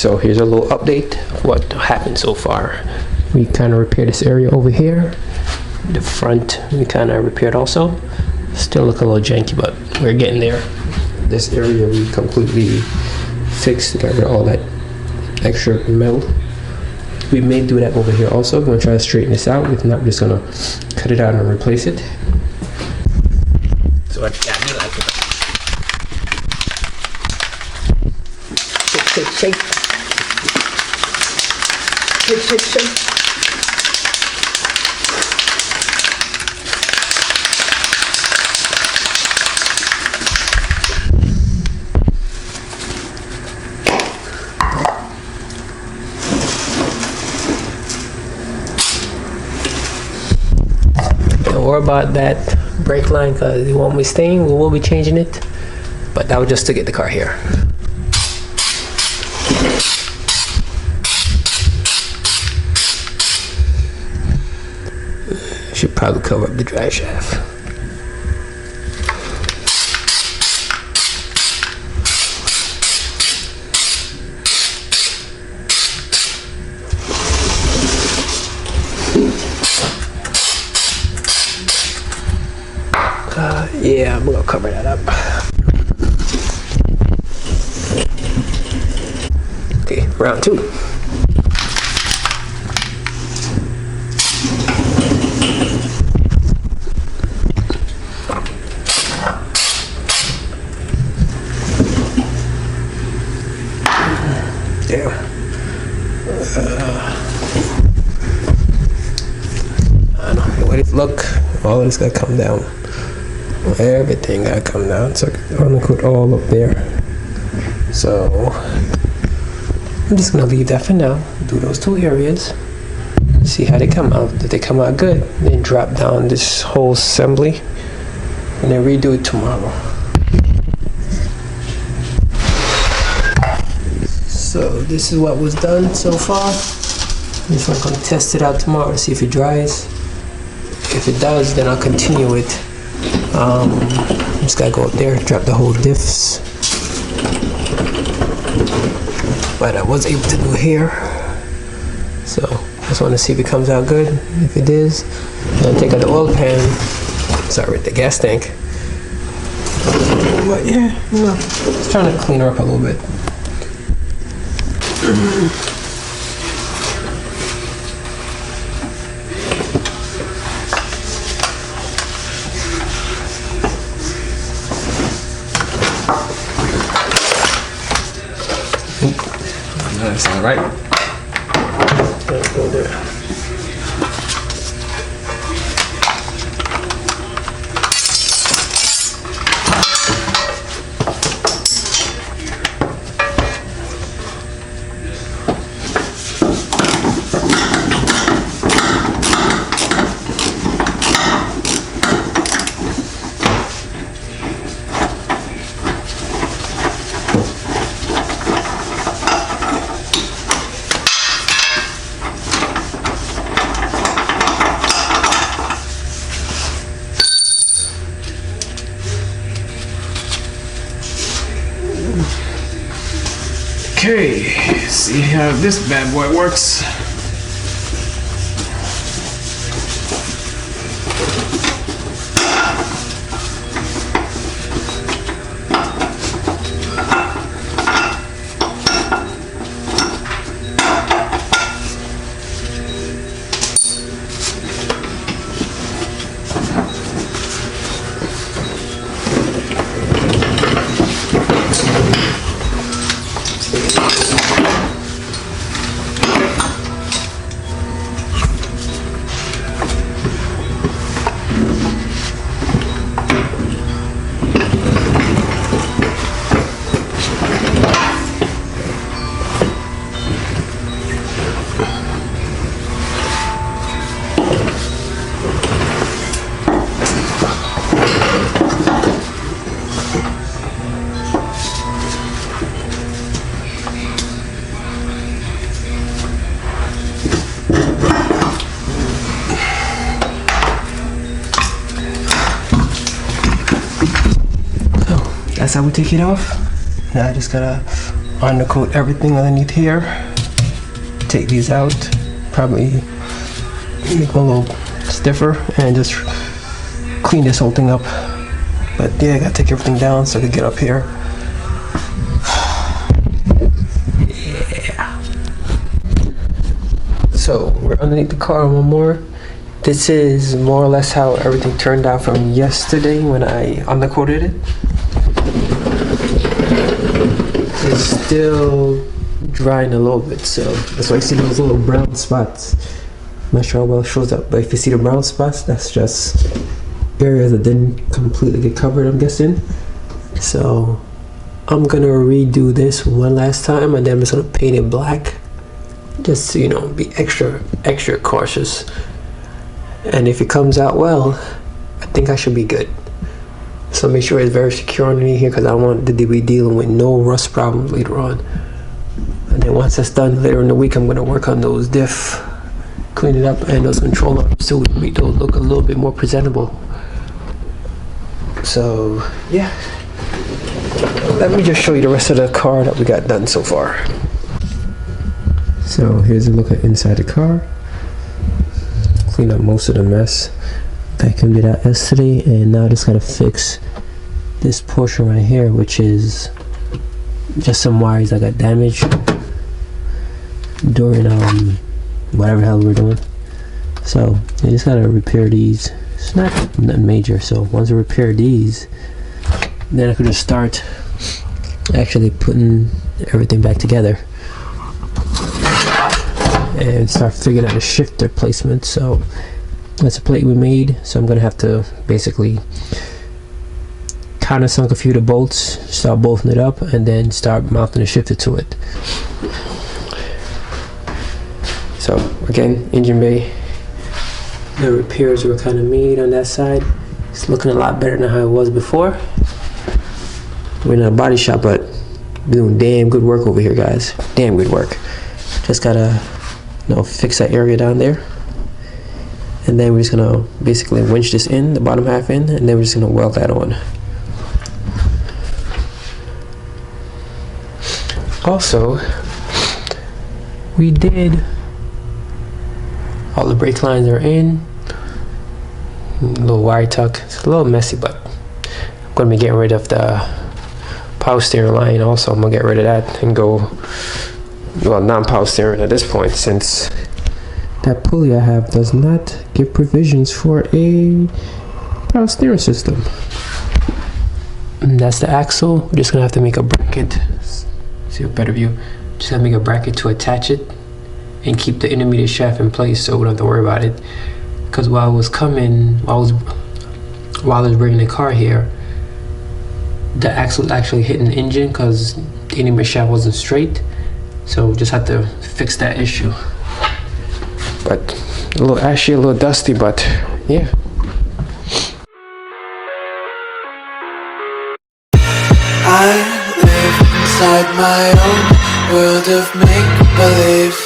So here's a little update of what happened so far. We kind of repaired this area over here. The front we kind of repaired also. Still look a little janky, but we're getting there. This area we completely fixed, got rid of all that extra metal. We may do that over here also. We're gonna try to straighten this out. If not, we're just gonna cut it out and replace it. So I do like it. Shake, shake, shake. Shake, shake, shake. Don't worry about that brake line because it won't be staying. We will be changing it, but that was just to get the car here. Should probably cover up the drive shaft. Yeah, I'm gonna cover that up. Okay, round two. Damn. I don't know what it look. All this gotta come down. Everything gotta come down, so I'm gonna put all up there. So I'm just gonna leave that for now. Do those two areas, see how they come out. If they come out good, then drop down this whole assembly and then redo it tomorrow. So this is what was done so far. I'm gonna test it out tomorrow to see if it dries. If it does, then I'll continue it. Just gotta go up there, drop the whole diffs. But I was able to do here. So just want to see if it comes out good. If it is, then take out the oil pan. Sorry, the gas tank. But yeah, you know, just trying to clean her up a little bit. That's all right. Let's go there. Okay, see how this bad boy works. That's how we take it off. Now I just gotta undercoat everything underneath here. Take these out, probably make them a little stiffer, and just clean this whole thing up. But yeah, I gotta take everything down so I can get up here. Yeah. So we're underneath the car one more. This is more or less how everything turned out from yesterday when I undercoated it. It's still drying a little bit, so that's why you see those little brown spots. I'm not sure how well it shows up, but if you see the brown spots, that's just areas that didn't completely get covered, I'm guessing. So I'm gonna redo this one last time, and then I'm just gonna paint it black, just to, you know, be extra cautious. And if it comes out well, I think I should be good. So make sure it's very secure underneath here, because I want to be dealing with no rust problems later on. And then once that's done later in the week, I'm going to work on those diff, clean it up, and those control arms too, to make those look a little bit more presentable. So yeah, let me just show you the rest of the car that we got done so far. So here's a look at inside the car. Cleaned up most of the mess. Vacuumed it out yesterday, and now I just gotta fix this portion right here, which is just some wires that got damaged during whatever the hell we were doing. So I just gotta repair these. It's not nothing major, so once I repair these, then I could just start actually putting everything back together and start figuring out a shifter placement. So that's a plate we made, so I'm gonna have to basically countersunk a few of the bolts, start bolting it up, and then start mounting a shifter to it. So again, engine bay, the repairs were kind of made on that side. It's looking a lot better than how it was before. We're in a body shop, but doing damn good work over here, guys. Damn good work. Just gotta, you know, fix that area down there. And then we're just gonna basically winch this in, the bottom half in, and then we're just gonna weld that on. Also, we did, all the brake lines are in, a little wire tuck. It's a little messy, but I'm gonna be getting rid of the power steering line also. I'm gonna get rid of that and go, well, non-power steering at this point, since that pulley I have does not give provisions for a power steering system. And that's the axle. We're just gonna have to make a bracket. See a better view. Just gotta make a bracket to attach it and keep the intermediate shaft in place, so we don't have to worry about it. Because while I was bringing the car here, the axle was actually hitting the engine because the intermediate shaft wasn't straight. So we just had to fix that issue. But a little ashy, a little dusty, but yeah. I live inside my own world of make-believe.